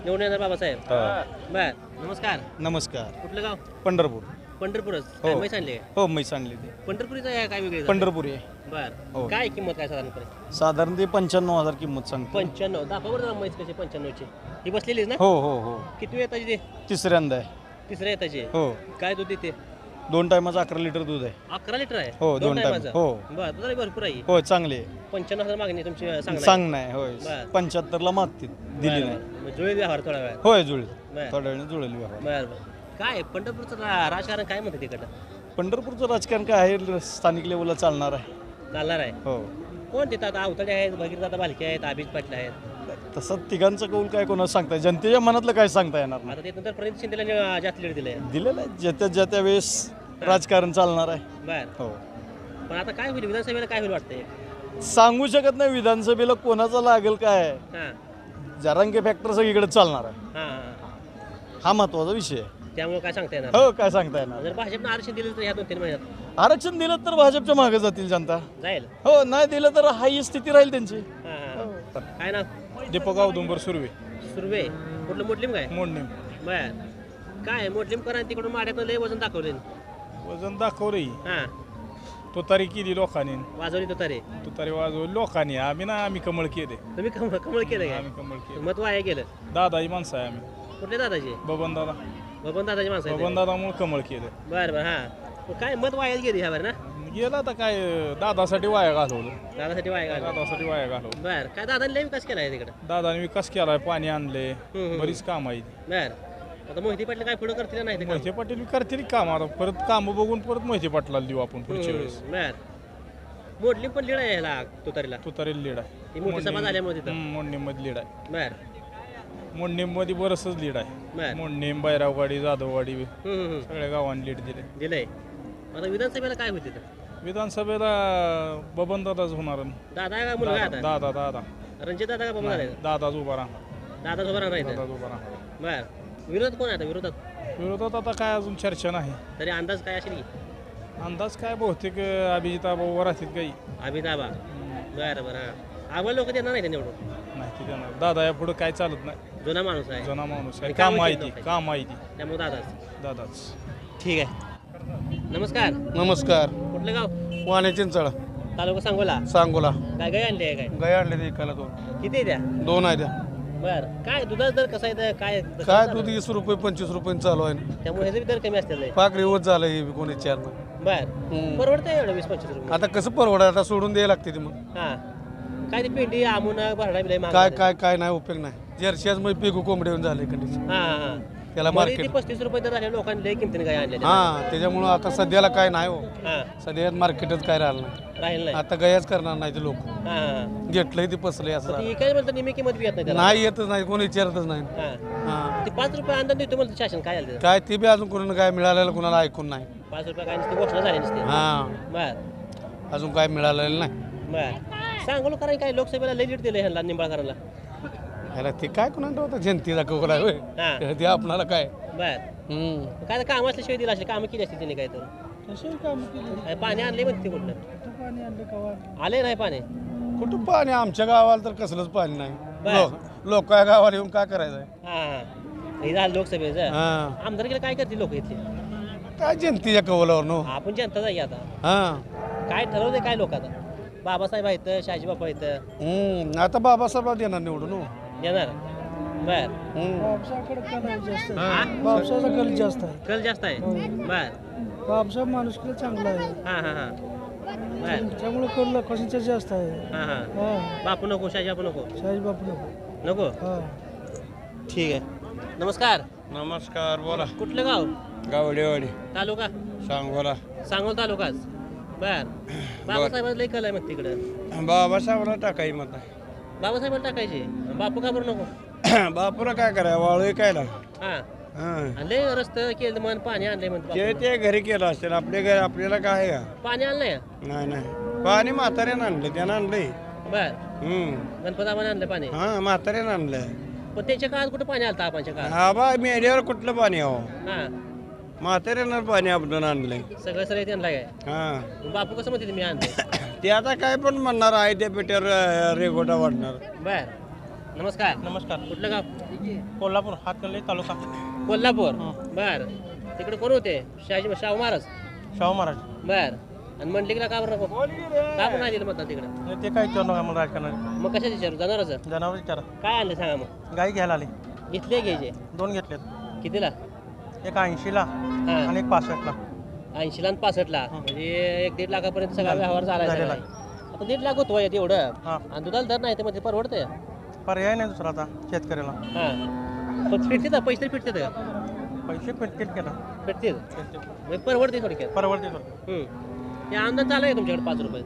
निवडून येणार बाबासाहेब हां बर नमस्कार नमस्कार कुठलं गाव पंढरपूर पंढरपूरच काय म्हैस आणली हो म्हैस आणली ती पंढरपुरीचं आहे काय वेगळे पंढरपुरी आहे बर काय किंमत काय साधारणपणे साधारण ते 95,000 किंमत सांगतो 95 दाखवा बरं जरा म्हैस कशी 95ची ही बसलेलीच ना हो हो हो किती वेळ त्याची ते तिसऱ्यांदा आहे तिसऱ्या येताचे हो काय दूध देते 2 टायमाचं 11 लिटर दूध आहे 11 लिटर आहे हो, 2 टाइम. टायमाचं? हो. बरं दुधाला भरपूर आहे हो चांगले 95,000 मागणी तुमची सांगा सांग नाही होय बरं. 75ला मागतील दिली नाही जुळे व्यवहार थोडा वेळ होय जुळेल बरं. थोड्या वेळाने जुळेल व्यवहार बरं बरं काय पंढरपूरचं राजकारण काय म्हणते तिकडं पंढरपूरचं राजकारण काय आहे स्थानिक लेवलला चालणार आहे चालणार आहे हो कोण तिथं आता अवतडे आहेत भगीरदादा भालके आहेत अभिज पाटील आहेत तसं तिघांचं कौल काय कोणाला सांगताय जनतेच्या मनातलं काय सांगता येणार नाही आता त्यानंतर प्रणित शिंदेला जास्त लीड दिलंय दिलेलं आहे ज्या त्या वेळेस राजकारण चालणार आहे बर हो पण आता काय होईल विधानसभेला काय होईल वाटतंय सांगू शकत नाही विधानसभेला कोणाचं लागेल काय हां जरांगे फॅक्टर सगळीकडे चालणार आहे हां हा महत्वाचा विषय आहे त्यामुळे काय सांगता येणार हो काय सांगता येणार जर भाजपनं आरक्षण दिलं तर ह्या 2-3 महिन्यात आरक्षण दिलं तर भाजपच्या मागे जातील जनता जाईल हो नाही दिलं तर हाही स्थिती राहील त्यांची हां हां काय नाव दीपक औदुंबर सुर्वे सुरवे कुठलं मोडलीम काय मोडणे बर काय मोडलीम करा तिकडून माड्यात लय वजन दाखवले वजन दाखवलं हां तुतारी केली लोकांनी वाजवली तो तरी तुतारी वाजवली लोकांनी आम्ही कमळ केले तुम्ही कमळ केलं काय कमळ केले मत वाया गेलं दादाची माणसं आहे आम्ही कुठले दादाचे बबन दादा बबन दादाची माणसं आहेत. दादामुळे कमळ केलं बरं बरं हां काय मत वाया गेली ह्या बरं ना गेला तर काय दादासाठी वाया घालवलं दादासाठी वाया घालवलं दादासाठी वाया घालवलं बर काय दादाने लय विकास केला आहे तिकडे दादाने विकास केलाय पाणी आणले हम्म. बरीच काम आहे बर आता मोहिती पाटील काय पुढे करतील नाही ते काम? मोहिते पाटील करतील काम आता परत काम बघून परत मोहिते पाटलाला देऊ आपण पुढच्या वेळेस बर मोडली पण लीड आहे ह्याला तुतारीला तुतारी लीड आहे ती मोठी सभा झाल्यामुळे तिथं मोडणीमध्ये लीड आहे बर मोडणीमध्ये बरंचसं लीड आहे बर मोडणीम बैराववाडी जाधववाडी हम्म. सगळ्या गावांनी लीड दिले दिलंय आता विधानसभेला काय होईल तिथं विधानसभेला बबन दादाच होणार दादा का मुलगा आहे आता दादा दादा रणजित दादा का बघून झालाय दादाच उभा राहणार दादा सोबत राहायचं दादाच उभा राहणार बर विरोध कोण आहे आता विरोधात विरोधात आता काय अजून चर्चा नाही तरी अंदाज काय असेल की अंदाज काय बहुतेक अभिजिताबाबा राहतील काही अभिदाबा बरं बरं हां आम्हाला लोक देणार नाही ते निवडून माहिती देणार दादा या पुढे काय चालत नाही जुना माणूस आहे जुना माणूस आहे आणि काम कामं माहिती केलं काम माहिती त्यामुळे दादाच दादाच ठीक आहे नमस्कार नमस्कार कुठलं गाव वाणे चिंचळ तालुका सांगोला सांगोला काय गाय आणली आहे काय गाय आणले ते एकाला 2 किती आहे त्या 2 आहे त्या बर काय दुधाचा दर कसा आहे काय काय दूध 20 रुपये 25 रुपये चालू आहे त्यामुळे ह्याचे दर कमी असतील पाक रिवत झालं हे कोणी चार बर परवडतं एवढं 20-25 रुपये आता कसं परवडा आता सोडून द्यायला लागते ते मग हां काय ती पेंडी आमुना भरडा बिलाय काय नाही उपयोग नाही जर्सीज मध्ये पिकू कोंबडी येऊन झाले कंडिशन हां हां त्याला ती मार्केट 35 रुपये दर झाले लोकांनी लय किमतीने गाय आणल्या हा त्याच्यामुळं आता सध्याला काय नाही हो हां सध्या मार्केटच काय राहिलं नाही राहील नाही आता गयाच करणार नाही ते लोक हां हां घेतलंय ते पसले असं ती काय म्हणतात निमी किंमत बी येत नाही त्याला नाही येतच नाही कोणी विचारतच नाही हां हा ती 5 रुपये अंदाज देतो म्हणतो शासन काय आलं काय ते बी अजून कोणाला काय मिळालेलं कोणाला ऐकून नाही 5 रुपये काय नसते घोषणा झाली नसते हा बर अजून काय मिळालेलं नाही बर सांगलो कारण काय लोकसभेला लय लीड दिलं ह्याला निंबाळकरांना ह्याला ते काय कोणाला होतं जनतेचा कोकला होय हां ते आपणाला काय बर काय काम असल्याशिवाय दिलं असेल कामं केली असतील त्यांनी काय तर काय पाणी आणले म्हणते कुठलं आले नाही पाणी कुठं पाणी आमच्या गावाला तर कसलंच पाणी नाही बर. लोक गावाला येऊन काय करायचं आहे? हां हां हे झालं लोकसभेचं हा आमदारकीला काय करतील लोक इथले काय जनतेच्या कवलावर नो आपण जनता जाई आता हा काय ठरवते काय लोक आता बाबासाहेब आहेत शहाजी बापा आहेत आता बाबासाहेब देणार निवडून हो. येणार बर बापसाचा कल जास्त आहे कल जास्त आहे बर बापसाहेब माणुसकीला चांगला आहे हां हां हां बर त्यामुळे कल लोकांचा जास्त आहे हां हां बापू नको शहाजी बापू नको शाही बापू नको ठीक आहे नमस्कार नमस्कार बोला कुठलं गाव गावडेवाडी तालुका सांगोला सांगोल तालुकाच बर बाबासाहेब लय कल आहे मग तिकडं बाबासाहेबला टाकाय मत बाबासाहेबांना टाकायचे बापू का बरं नको बापूला काय कराय वाळू काय ना हां आणले रस्ते केलं मन पाणी आणले म्हणते ते घरी केलं असेल आपल्या घरी आपल्याला काय आहे पाणी आणलंय का नाही पाणी म्हाताऱ्यानं आणलं त्यानं आणलंय बर गणपताबाने आणलं पाणी हा म्हाताऱ्यानं आणलं पण त्याच्या काळात कुठं पाणी आलं आपांच्या काळात हा बा मेल्यावर कुठलं पाणी हवं हां म्हाताऱ्यानं पाणी आपण आणलंय सगळं सगळं त्यांना काय हा बापू कसं म्हणते मी आणते ते आता काय पण म्हणणार आहे त्या पेट्यावर रेगोटा वाढणार बर नमस्कार नमस्कार कुठलं गाव कोल्हापूर हातकणंगले तालुका कोल्हापूर बर तिकडे कोण होते शाहू महाराज शाहू महाराज बर आणि मंडलिकला का बरं नको का पण नाही दिलं म्हणतात तिकडे ते काय विचारू नका मला राजकारण मग कशा विचारू जनावरच जनावर विचारा काय आणलं सांगा मग गाई घ्यायला आली घेतले घ्यायचे 2 घेतलेत कितीला एक 80ला हां आणि एक 65ला 80ला आणि 65ला म्हणजे 1-1.5 लाखापर्यंत सगळा व्यवहार झाला झालेला आहे. आता 1.5 लाख होतो आहे एवढं हां आणि दुधाला दर नाही ते म्हणजे परवडतंय. पर्याय नाही दुसरा आता शेतकऱ्याला. हां पण फिटते का पैसे तरी फिटते का पैसे भेटतील केला भेटतील म्हणजे परवडते थोडक्यात. परवडते ते अनुदान चालू आहे तुमच्याकडे 5 रुपये.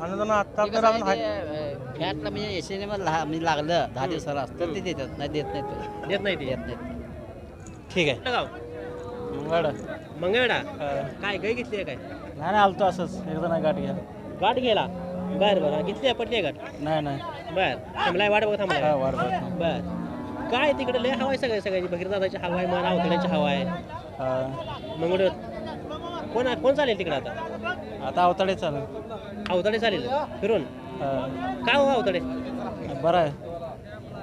अनुदान आता तर अजून फॅटला म्हणजे एसीने म्हणजे लागलं 10 दिवसाला तर ते देतात नाही देत नाही देत नाही ते. देत नाही. ठीक आहे. गाव मंगळवेढा काय गाय घेतली आहे काय? नाही आलतो असंच एकदा नाही गाठ घ्या. गाठ गेला बरं घेतली पडली आहे गाठ नाही नाही बर थांबलाय वाट बघ थांबलाय वाढ बर काय तिकडे लय हवा आहे सगळ्याची भगीरदादाची हवा आहे मला अवतड्याची हवा आहे मंगळ कोण चालेल तिकडे आता? आता अवताडे चालू अवतडे चालेल फिरून काय हो अवतडे बरं आहे.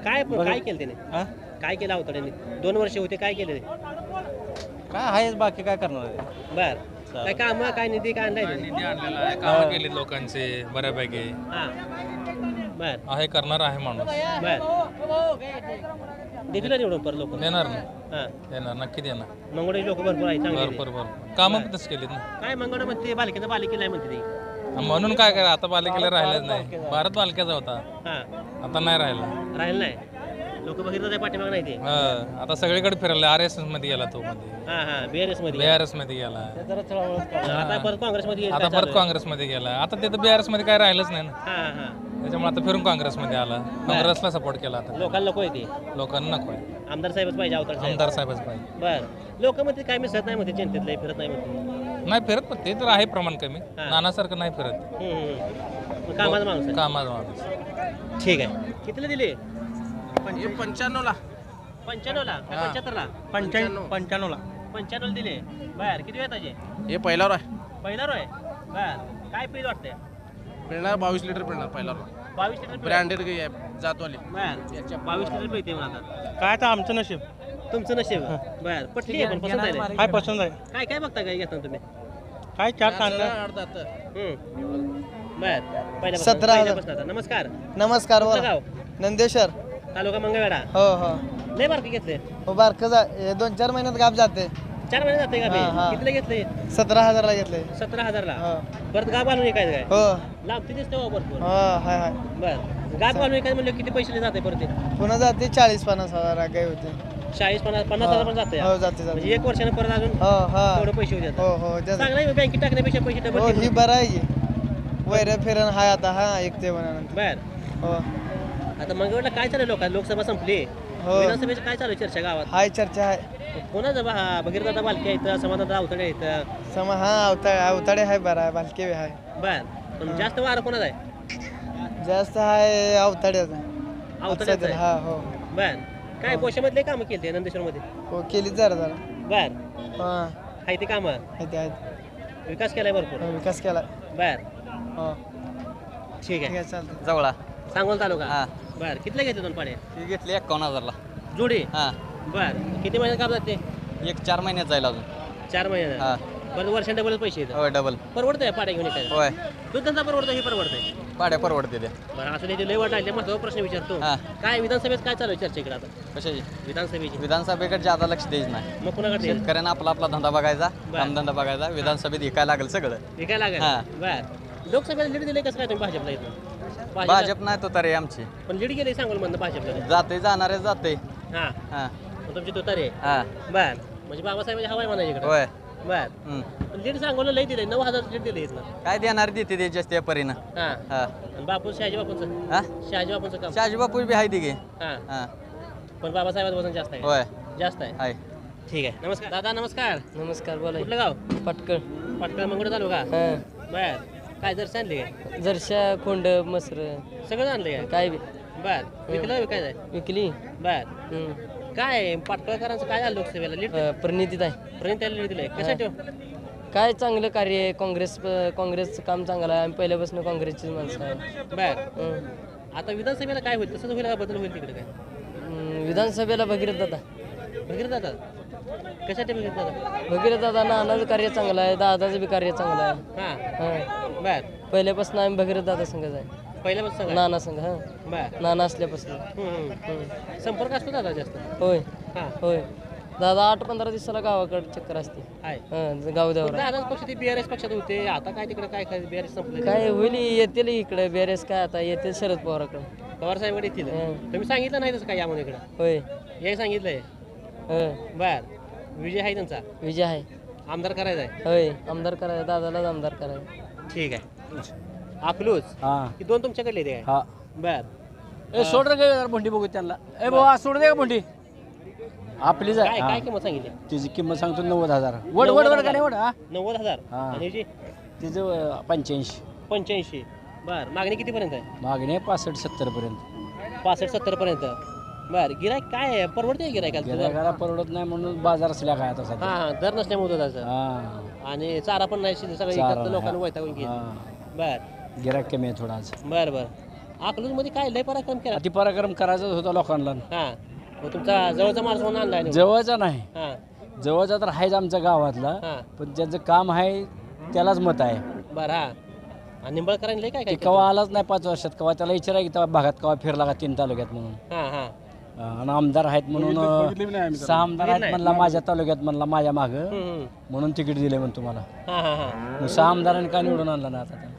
काय केलं त्याने काय केलं अवतड्याने 2 वर्ष होते काय केलं काय आहे बाकी काय करणार आहे. बर काय काम काय निधी काय आणलाय निधी आणलेला आहे कामं केलीत लोकांचे बऱ्यापैकी हां बर आहे करणार आहे माणूस बर देतील ना निवडून पर लोक देणार ना हां देणार नक्की देणार मंगळवारी लोक भरपूर आहे चांगले बरोबर कामं पण तसं केलीत ना काय मंगळ म्हणते बालिकेचं बालिकेला आहे म्हणते ती म्हणून काय करा आता बालिकेला राहिलंच नाही भारत बालक्याचा होता हां आता नाही राहिला राहील नाही लोक बघितलं पाठीमाग नाही ते आता सगळीकडे फिरले RSS मध्ये गेला तो मध्ये हां हां BRS मध्ये BRS मध्ये गेला आता परत काँग्रेसमध्ये आता परत काँग्रेसमध्ये गेला आता तिथं BRS मध्ये काय राहिलंच नाही ना हां हां त्याच्यामुळे आता फिरून काँग्रेसमध्ये आला काँग्रेसला सपोर्ट केला आता लोकांना नको येते लोकांना नको आमदार साहेबच पाहिजे अवतार साहेब आमदार साहेबच पाहिजे बर लोक म्हणते काय मिसळत नाही म्हणते जनतेतलं फिरत नाही म्हणते नाही फिरत पण ते तर आहे प्रमाण कमी नानासारखं नाही फिरत मग कामाचा माणूस आहे. कामाचा माणूस ठीक आहे कितीला दिले 95ला 95ला का 75ला 95ला 95 दिले बर किती वेळ ताजे हे पहिल्यावर आहे पहिला रोय बर काय पीज वाटतंय पिळणार 22 लिटर पिळणार पहिल्यावर 22 लिटर ब्रँडेड गाई आहे जातवाली बर 22 लिटर पिळते म्हणा आता काय तर आमचं नशीब तुमचं नशीब बर पटली आहे पण पसंत आहे ना? काय पसंत आहे काय काय बघता काय घेता तुम्ही काय 4 कांदा बर 17,000. नमस्कार नमस्कार कुठलं गाव नंदेश्वर तालुका मंगळवेढा हो हो लय बारकी घेतले हो बारकं 2-4 महिन्यात गाप जाते 4 महिने जाते का हां, हां. कितीला घेतले 17,000ला घेतले 17,000ला हो परत गाब आणून काय काय हो लांब तिथेच तेव्हा भरपूर हो हाय हाय बर गाब आणून काय म्हणलं किती पैसे जाते परत ते पुन्हा जाते 40-50 हजार काही होते 40-50,000 पण जाते हो जाते जाते म्हणजे 1 वर्षानं परत अजून हो हा तेवढे पैसे होते हो हो जाते. चांगलं आहे बँकेत टाकण्यापेक्षा पैसे हो डबल ही बरं आहे की वैर फिरण हाय आता हा एक ते म्हणानंतर बर हो आता मंगळवेढा काय चालू लोक लोकसभा संपली हो. विधानसभेची काय चालू आहे चर्चा गावात हाय चर्चा आहे कोणाचं भगीरदादा बालके आहेत समाधान अवतडे आहेत समा हा अवताडे हाय बरं आहे बालके हाय बर पण जास्त वारं कोणाचं आहे जास्त हाय अवताड्याचा अवतड्याचं आहे हा हो बर काय पोशामधले कामं केली नंदेश्वरमध्ये हो केली जरा बर हा आहे ते कामं आहेत आहेत विकास केलाय भरपूर हो, विकास केला बर हो ठीक ठीक आहे आहे चालतं जवळा सांगोल तालुका बर कितीला घेतले 2 पाडे ती घेतली 51,000ला. जोडी हां बर किती महिन्यात काम जाते एक 4 महिन्यात जाईल अजून 4 महिन्यात हां बरं वर्षाने डबल पैसे येतात होय डबल परवडतंय पाड्या घेऊन काय होय दूध धंदा परवडतो हे परवडतंय पाड्या परवडते त्या बरं असं नाही लय वाट लागले महत्त्वाचा प्रश्न विचारतो हां. काय विधानसभेत काय चालू आहे चर्चा इकडे आता कशाची विधानसभेची विधानसभेकडे ज्यादा लक्ष द्यायचं नाही मग कुणाकडे शेतकऱ्यांना आपला आपला धंदा बघायचा बरं. कामधंदा बघायचा विधानसभेत विकायला लागेल सगळं विकायला लागेल हां. बर लोकसभेला लीड दिले कसं काय तुम्ही भाजपला इथं भाजप नाही तो तरी आमची पण लीड गेले सांगोल म्हणलं भाजपला जाते जाणारे जाते हां हां मग तुमची तुतारी आहे हां बर म्हणजे बाबासाहेबांची हवाय म्हणायची इकडे होय बर पण लीड सांगोला लई दिले 9,000 लीड दिले इथं काय देणार देते ते जास्त परीनं हां हां आणि बापू शहाजी बापूंचं हां शहाजी बापूंचं काम शहाजीबापू बी आहे तिघे हां हां पण बाबासाहेबांचं वजन जास्त आहे होय जास्त आहे आहे ठीक आहे नमस्कार दादा नमस्कार नमस्कार बोला कुठलं गाव पटकळ पटकन मंगळ चालू का बर काय जर आणले काय जरशा खोंड मसर सगळं आणले काय काय बी बर विकलं विकायचं विकली बर काय पाटकळकरांचं काय झालं लोकसभेला लीड प्रणितीत आहे पर्यंत त्याला लीड दिलंय कशासाठी काय चांगलं कार्य आहे काँग्रेसचं काम चांगलं आहे आम्ही पहिल्यापासून काँग्रेसचीच माणसं आहे बर आता विधानसभेला काय होईल तसंच होईल का बदल होईल तिकडे काय विधानसभेला भगीरथ दादा भगीरथ दादा कशासाठी भगीरथ दादा भगीरथ दादा नानाचं कार्य चांगलं आहे दादाचं बी कार्य चांगलं आहे हां बर पहिल्यापासून आम्ही भगीरथ दादा संघच आहे पहिल्यापासून सांगा नाना संघ हां बर नाना असल्यापासून संपर्क असतो दादा जास्त होय हां होय दादा 8-15 दिवसाला गावाकडे चक्कर असते आहे गाव देवर दादाच पक्ष ते बीआरएस पक्षात होते आता काय तिकडे काय काय बीआरएस संपलं काय होईल येतील इकडे बेरेस काय आता येतील शरद पवाराकडे पवार साहेबकडे येतील तुम्ही सांगितलं नाही तसं काय या म्हणून इकडं होय हे सांगितलंय बर विजय आहे त्यांचा विजय आहे आमदार करायचा आहे होय आमदार करायचं दादालाच आमदार करायचं ठीक आहे अकलूज ही दोन तुमच्याकडले ते हा बर सोड रे काय भंडी बघू त्यांना ए बाबा सोड दे का भंडी आपलीच काय आहे काय किंमत सांगितली तिची किंमत सांगतो 90,000 वड वड वड काय वड हा 90,000 हा. आणि ह्याची तिचं 85 85 बर मागणी कितीपर्यंत आहे मागणी 65-70 पर्यंत 65-70 पर्यंत बर गिरायक काय आहे परवडते गिरायकाला गिरायकाला परवडत नाही म्हणून बाजार असल्या काय आता हा सध्या हा दर नसल्यामुळे दुधाचं हा आणि चारा पण नाही सगळं चारा इकडचं नाही. लोकांना वैतागून घेईल हा. बर गिरायक कमी आहे थोडा आज बर बर अकलूज मध्ये काय लय पराक्रम केला अति पराक्रम करायचाच होता लोकांना हा मग तुमचा जवळचा माणूस म्हणून आणलाय ना? जवळचा नाही हा जवळचा तर आहेच आमच्या गावातला हा पण ज्याचं काम आहे त्यालाच मत आहे बर हा आणि निंबळकरांनी लय काय ते काय कवा आलाच नाही 5 वर्षात कवा त्याला विचारा की तेव्हा भागात कवा फिरला का 3 तालुक्यात म्हणून केलं? हा हा आणि आमदार आहेत म्हणून 6 आमदार आहेत म्हणला माझ्या तालुक्यात म्हणला माझ्या माग हम्म. म्हणून तिकीट दिले म्हणून तुम्हाला हा हा हा मग 6 आमदारांनी का निवडून आणला ना आता त्याला?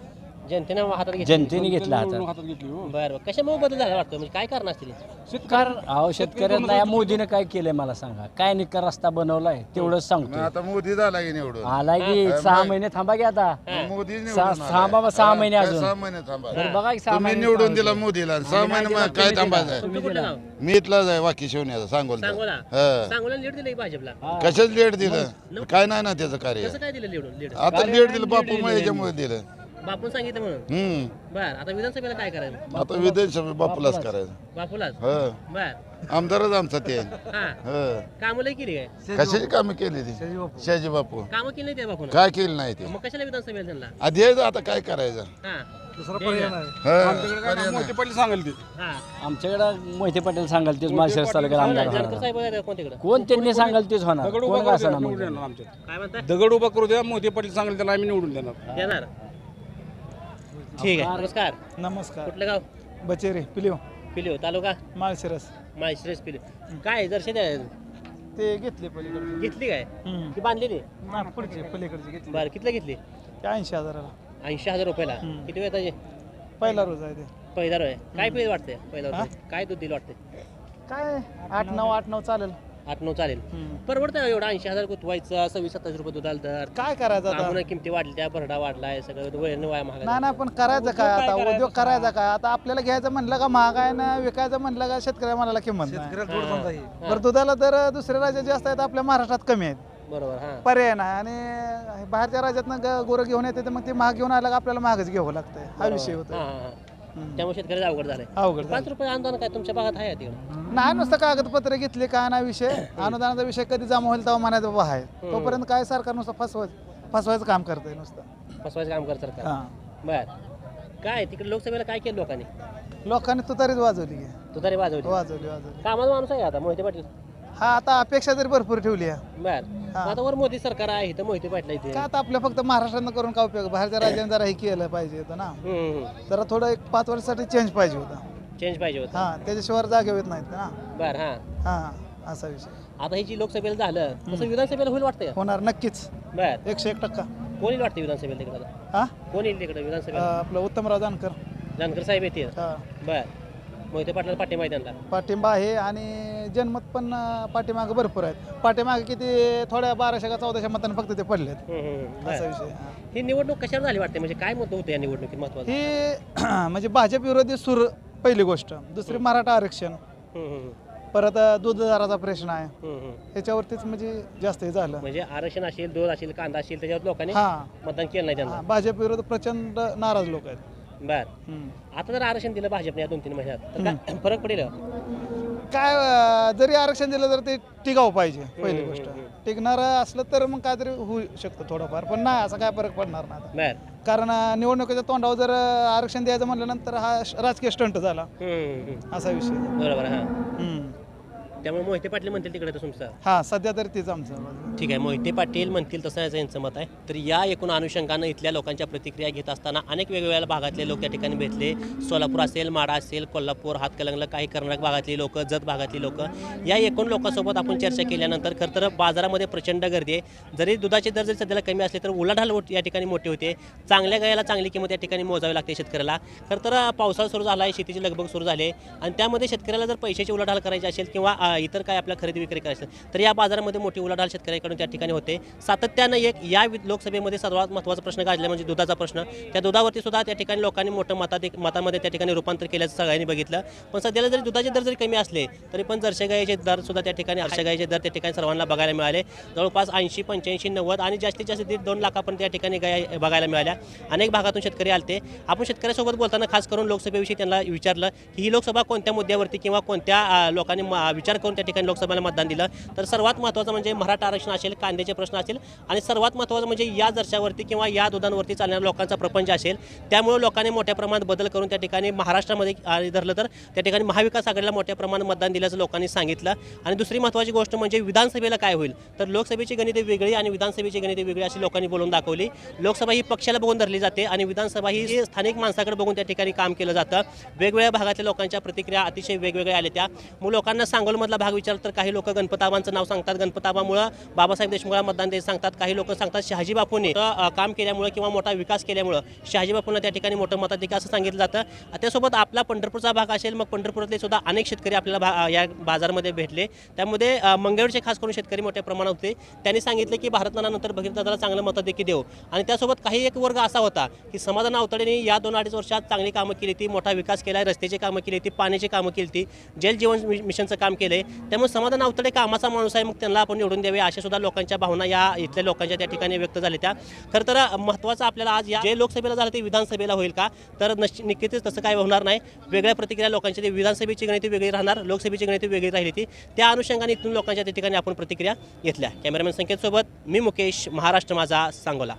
जनतेने हातात घेतली जनतेने घेतला हातात बरं बरं कशामुळे बदल झाला वाटतं म्हणजे काय कारण असतील कारण अहो शेतकऱ्यांना या मोदीने काय केलंय मला सांगा काय निका रस्ता बनवलाय तेवढंच सांगतो आता मोदी झाला की निवडून आलाय की 6 महिने थांबा की आता मोदी थांबा 6 महिने अजून 6 महिने थांबा बरं बघा की 6 तुम्ही महिने निवडून दिला मोदीला 6 महिने मग काय थांबायचं तुम्ही कुठलं गाव मी इथलाच आहे वाकी शिवण्याचा सांगोलचा सांगोला हा. सांगोला लीड दिलं की भाजपला कशाच लेट दिलं काय नाही ना त्याचं कार्य कसं काय दिलं लीड आता लेट दिलं बापू मग याच्यामुळे दिलं बापून सांगितलं म्हणून बर आता विधानसभेला काय करायचं आता विधानसभा बापूलाच करायचं बापूलाच ह बर आमदारच आमचा ते हा ह कामं लय केली काय कशाची कामं केली ती शाजी बापू कामं केली नाही त्या बापून काय केलं नाही ते मग कशाला विधानसभेला त्यांना आधी यायचं, आता काय करायचं हा ह. मोहिते पाटील सांगेल ते हा आमच्याकडे मोहिते पाटील सांगाल तेच माळशिरस तालुक्यात आमदार जानकर होणार. साहेब आहे कोणत्याकडे कोण त्यांनी सांगाल तेच होणार दगड कोण उभा का करू द्या, असणार निवडून मग. येणार आमच्यात काय म्हणताय दगड उभा करू द्या मोहिते पाटील सांगेल त्याला आम्ही निवडून देणार येणार ठीक आहे नमस्कार नमस्कार कुठलं गाव बचेरे पिलिओ पिलिओ तालुका माळशिरस माळशिरस पिलिओ काय दर्शन आहे ते घेतले पलीकडे घेतली काय ती बांधलेली पुढचे पलीकडचे घेतले बरं कितीला घेतली ते 80,000ला 80,000 रुपयाला हम्म. किती वेळ त्याचे पहिला रोज आहे ते पहिला रोज आहे काय पिळ वाटते पहिला रोज आहे? काय दूध दिलं वाटते काय 8-9 चालेल 8-9 चालेल परवडतं का एवढं 80,000 गुतवायचं 26-27 रुपये दुधाला दर काय करायचं आता कामून किमती वाढल्या भरडा वाढलाय सगळं वय वाया महाग नाही ना पण करायचं काय आता उद्योग करायचा काय आता आपल्याला घ्यायचं म्हणलं का महाग आहे ना विकायचं म्हणलं का शेतकऱ्या मालाला किंमत नाही. बरं दुधाला दर दुसऱ्या राज्यात जास्त आहेत आपल्या महाराष्ट्रात कमी आहेत बरोबर हा पर्याय नाही आणि बाहेरच्या राज्यातनं गोरं घेऊन येते तर मग ते महाग घेऊन आलं का आपल्याला महागच घ्यावं लागतंय हा विषय हा होतो हा हा त्यामुळे शेतकऱ्याचं अवघड झालंय अवघड झालं. 5 रुपये अनुदान काय तुमच्या भागात आहे तिकडे नाही नुसतं कागदपत्र घेतले काय ना विषय अनुदानाचा विषय कधी जमा होईल तेव्हा म्हणायचं बाबा आहे तोपर्यंत काय सरकार नुसतं फसवायचं काम करतंय नुसतं फसवायचं काम कर सरकार हा बर काय तिकडे लोकसभेला काय केलं लोकांनी लोकांनी तुतारीच वाजवली तू तरी वाजवली वाजवली कामाचा माणूस आहे आता मोहिते पाटील हा आता अपेक्षा तरी भरपूर ठेवली आहे बर आता वर मोदी सरकार आहे इथं मोहिते पाटील इथे का आता आपल्या फक्त महाराष्ट्रानं करून काय उपयोग बाहेरच्या राज्याने जरा हे केलं पाहिजे होतं ना जरा थोडं एक 5 वर्षासाठी चेंज पाहिजे होता चेंज पाहिजे होतं हा त्याच्याशिवाय जागे येत नाहीत ना बर हा हा असा विषय आता ही जी लोकसभेला झालं तसं विधानसभेला होईल वाटतंय होणार नक्कीच बर 101%. कोण येईल वाटतं विधानसभेला तिकडे हा कोण येईल तिकडे विधानसभेला आपलं उत्तमराव जानकर जानकर साहेब येतील हा बर मोहिते पाटलाला पाठिंबा आहे त्यांना पाठिंबा आहे आणि जनमत पण पाठीमागं भरपूर आहेत पाठीमागे किती थोड्या 1200 का 1400 मतांनी फक्त ते पडलेत असा बर. विषय हा. ही निवडणूक कशावर झाली वाटते म्हणजे काय मत होतं या निवडणुकीत महत्वाचं ही म्हणजे भाजप विरोधी सूर पहिली गोष्ट दुसरी मराठा आरक्षण परत दूध दराचा प्रश्न आहे ह्याच्यावरतीच म्हणजे जास्त हे झालं म्हणजे आरक्षण असेल दूध असेल कांदा असेल त्याच्यावर लोकांनी हा मतदान केलं नाही त्यांना भाजप विरोध प्रचंड नाराज लोक आहेत बर आता जर आरक्षण दिलं भाजपने या 2-3 महिन्यात तर काय फरक पडेल काय जरी आरक्षण दिलं तर ते टिकावं पाहिजे पहिली गोष्ट टिकणार असलं तर मग काहीतरी होऊ शकतं थोडंफार पण नाही असं काय फरक पडणार नाही आता. बर कारण निवडणुकीच्या तोंडावर जर आरक्षण द्यायचं म्हणलं नंतर हा राजकीय स्टंट झाला असा विषय बरोबर हा त्यामुळे मोहिते पाटील म्हणतील तिकडे तर तुमचं हा सध्या तर तेच आमचं. ठीक आहे, मोहिते पाटील म्हणतील तसं याचं यांचं मत आहे. तर या एकूण अनुषंगानं इथल्या लोकांच्या प्रतिक्रिया घेत असताना अनेक वेगवेगळ्या भागातले लोक या ठिकाणी भेटले. सोलापूर असेल, माडा असेल, कोल्हापूर, हातकलंगला, काही कर्नाटक भागातली लोक, जत भागातली लोक, या एकूण लोकांसोबत आपण चर्चा केल्यानंतर खरं तर बाजारामध्ये प्रचंड गर्दी आहे. जरी दुधाचे दर जरी सध्याला कमी असले तर उलाढाल या ठिकाणी मोठी होते. चांगल्या गायला चांगली किंमत या ठिकाणी मोजावी लागते शेतकऱ्याला. खरं तर पावसाळा सुरू झाला आहे, शेतीची लगबग सुरू झाली आहे आणि त्यामध्ये शेतकऱ्याला जर पैशाची उलाढाल करायची असेल किंवा इतर काय आपल्या खरेदी विक्री करायची असेल तर या बाजारामध्ये मोठी उलाढाल शेतकऱ्याकडून त्या ठिकाणी होते. सातत्यानं या लोकसभेमध्ये सर्वात महत्त्वाचा प्रश्न गाजला म्हणजे दुधाचा प्रश्न. त्या दुधावरती सुद्धा त्या ठिकाणी लोकांनी मोठं मतामध्ये त्या ठिकाणी रूपांतर केल्याचं सगळ्यांनी बघितलं. पण सध्याला जरी दुधाचे दर जरी कमी असले तरी पण जर्सी गाईचे दर सुद्धा त्या ठिकाणी गाईचे दर त्या ठिकाणी सर्वांना बघायला मिळाले. जवळपास 80, 85, 90 आणि जास्तीत जास्त 1.5-2 लाखापर्यंत त्या ठिकाणी गाय बघायला मिळाल्या. अनेक भागातून शेतकरी आलते. आपण शेतकऱ्यासोबत बोलताना खास करून लोकसभेविषयी त्यांना विचारलं की ही लोकसभा कोणत्या मुद्द्यावरती किंवा कोणत्या लोकांनी विचार करून त्या ठिकाणी लोकसभेला मतदान दिलं. तर सर्वात महत्त्वाचं म्हणजे मराठा आरक्षण असेल, कांद्याचे प्रश्न असेल आणि सर्वात महत्त्वाचं म्हणजे या दर्शावरती किंवा या दुधांवरती चालणाऱ्या लोकांचा प्रपंच असेल. त्यामुळे लोकांनी मोठ्या प्रमाणात बदल करून त्या ठिकाणी महाराष्ट्रामध्ये धरलं तर त्या ठिकाणी महाविकास आघाडीला मोठ्या प्रमाणात मतदान दिल्याचं लोकांनी सांगितलं. आणि दुसरी महत्त्वाची गोष्ट म्हणजे विधानसभेला काय होईल तर लोकसभेची गणिते वेगळी आणि विधानसभेची गणिते वेगळी अशी लोकांनी बोलून दाखवली. लोकसभा ही पक्षाला बघून धरली जाते आणि विधानसभा ही स्थानिक माणसाकडे बघून त्या ठिकाणी काम केलं जातं. वेगवेगळ्या भागातल्या लोकांच्या प्रतिक्रिया अतिशय वेगवेगळ्या आल्या. त्या मग लोकांना सांगोलमधला भाग विचारलं तर काही लोक गणपताबांचं नाव सांगतात, गणपताबामुळं बाबासाहेब देशमुखाला मतदान द्यायचं सांगतात. काही लोक सांगतात शहाजी बापूने काम केल्यामुळे किंवा मोठा विकास केल्यामुळं शहाजी बापूंना त्या ठिकाणी मोठं मताधिकार असं सांगितलं जातं. त्यासोबत आपला पंढरपूरचा भाग असेल, मग पंढरपुरातले सुद्धा अनेक शेतकरी आपल्याला या बाजारमध्ये भेटले. त्यामध्ये मंगळवेरचे खास करून शेतकरी मोठ्या प्रमाणात होते. त्यांनी सांगितले की भारतनानानंतर भगीरथदादाला चांगलं मताधिक्य देऊ. आणि त्यासोबत काही एक वर्ग असा होता की समाधान आवताडेने या 2-2.5 वर्षात चांगली कामं केली ती, मोठा विकास केला, रस्त्याची कामं केली ती, पाण्याची कामं केली ती, जल जीवन मिशनचं काम केलंय. त्यामुळे समाधान आवताडे कामाचा माणूस आहे, मग त्यांना आपण निवडून द्यावे अशा सुद्धा लोकांच्या भावना या इथल्या लोकांच्या त्या ठिकाणी व्यक्त झाल्या. त्या खरं तर महत्त्वाचं आपल्याला आज या जे लोकसभेला झालं ते विधानसभेला होईल का तर नक्कीच तसं काय होणार नाही. वेगळ्या प्रतिक्रिया लोकांच्या ते विधानसभेची गणिती वेगळी राहणार, लोकसभेची गणिती वेगळी राहिली ती. त्या अनुषंगाने इथून लोकांच्या त्या ठिकाणी आपण प्रतिक्रिया घेतल्या. कॅमेरामॅन संकेतसोबत मी मुकेश, महाराष्ट्र माझा, सांगोला.